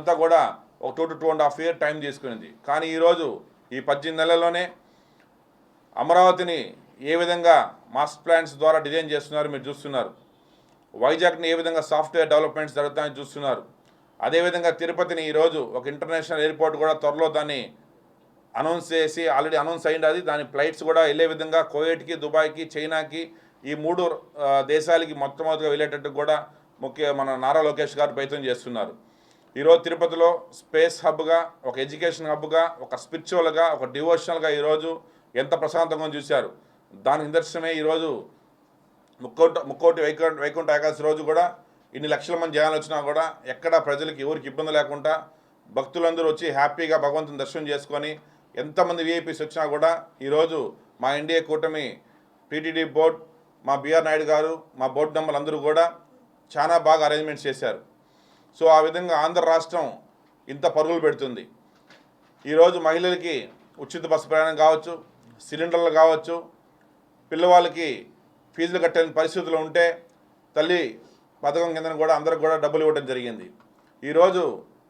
ఇదంతా కూడా ఒక 2 to 2.5 year టైం తీసుకునింది. కానీ ఈరోజు ఈ 18 నెలల్లోనే అమరావతిని ఏ విధంగా మాస్టర్ ప్లాన్స్ ద్వారా డిజైన్ చేస్తున్నారు మీరు చూస్తున్నారు. వైజాగ్ని ఏ విధంగా సాఫ్ట్వేర్ డెవలప్మెంట్స్ జరుగుతాయని చూస్తున్నారు. అదేవిధంగా తిరుపతిని ఈరోజు ఒక ఇంటర్నేషనల్ ఎయిర్పోర్ట్ కూడా త్వరలో దాన్ని అనౌన్స్ చేసి ఆల్రెడీ అనౌన్స్ అయింది. అది దాని ఫ్లైట్స్ కూడా వెళ్ళే విధంగా కువైట్కి, దుబాయ్కి, చైనాకి ఈ 3 దేశాలకి మొట్టమొదటిగా వెళ్ళేటట్టు కూడా మన నారా లోకేష్ గారు ప్రయత్నం చేస్తున్నారు. ఈరోజు తిరుపతిలో స్పేస్ హబ్గా, ఒక ఎడ్యుకేషన్ హబ్గా, ఒక స్పిరిచువల్గా, ఒక డివోషనల్గా ఈరోజు ఎంత ప్రశాంతంగా చూశారు. దాని నిదర్శనమే ఈరోజు ముక్కోటి వైకుంఠ ఏకాదశి రోజు కూడా ఇన్ని లక్షల మంది జనాలు వచ్చినా కూడా ఎక్కడ ప్రజలకు ఎవరికి ఇబ్బంది లేకుండా భక్తులందరూ వచ్చి హ్యాపీగా భగవంతుని దర్శనం చేసుకొని ఎంతమంది విఐపీస్ వచ్చినా కూడా ఈరోజు మా ఎన్డీఏ కూటమి టీటీడీ బోర్డ్, మా బిఆర్ నాయుడు గారు, మా బోర్డు మెంబర్లు అందరూ కూడా చాలా బాగా అరేంజ్మెంట్స్ చేశారు. సో ఆ విధంగా ఆంధ్ర రాష్ట్రం ఇంత పరుగులు పెడుతుంది. ఈరోజు మహిళలకి ఉచిత బస్సు ప్రయాణం కావచ్చు, సిలిండర్లు కావచ్చు, పిల్లవాళ్ళకి ఫీజులు కట్టలేని పరిస్థితులు ఉంటే తల్లి పథకం కింద కూడా అందరికి కూడా డబ్బులు ఇవ్వడం జరిగింది. ఈరోజు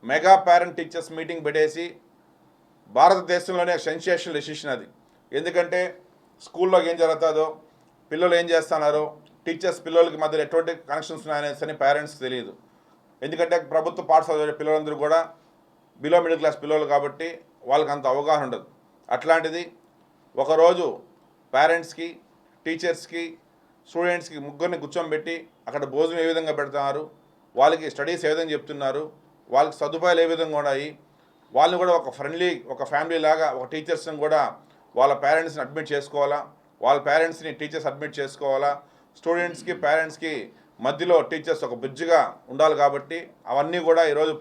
మెగా పేరెంట్ టీచర్స్ మీటింగ్ పెట్టేసి భారతదేశంలోనే సెన్సేషనల్ డెసిషన్ అది. ఎందుకంటే స్కూల్లో ఏం జరుగుతుందో, పిల్లలు ఏం చేస్తున్నారో, టీచర్స్ పిల్లలకి మధ్య ఎటువంటి కనెక్షన్స్ ఉన్నాయనేసి పేరెంట్స్కి తెలియదు. ఎందుకంటే ప్రభుత్వ పాఠశాల పిల్లలందరూ కూడా బిలో మిడిల్ క్లాస్ పిల్లలు కాబట్టి వాళ్ళకి అంత అవగాహన ఉండదు. అట్లాంటిది ఒకరోజు పేరెంట్స్కి, టీచర్స్కి, స్టూడెంట్స్కి ముగ్గురిని కూర్చోబెట్టి అక్కడ భోజనం ఏ విధంగా పెడుతున్నారు, వాళ్ళకి స్టడీస్ ఏ విధంగా చెప్తున్నారు, వాళ్ళకి సదుపాయాలు ఏ విధంగా ఉన్నాయి, వాళ్ళు కూడా ఒక ఫ్రెండ్లీ, ఒక ఫ్యామిలీ లాగా ఒక టీచర్స్ని కూడా వాళ్ళ పేరెంట్స్ని అడ్మిట్ చేసుకోవాలా, వాళ్ళ పేరెంట్స్ని టీచర్స్ అడ్మిట్ చేసుకోవాలా, స్టూడెంట్స్కి పేరెంట్స్కి మధ్యలో టీచర్స్ ఒక బ్రిడ్జ్గా ఉండాలి. కాబట్టి అవన్నీ కూడా ఈరోజు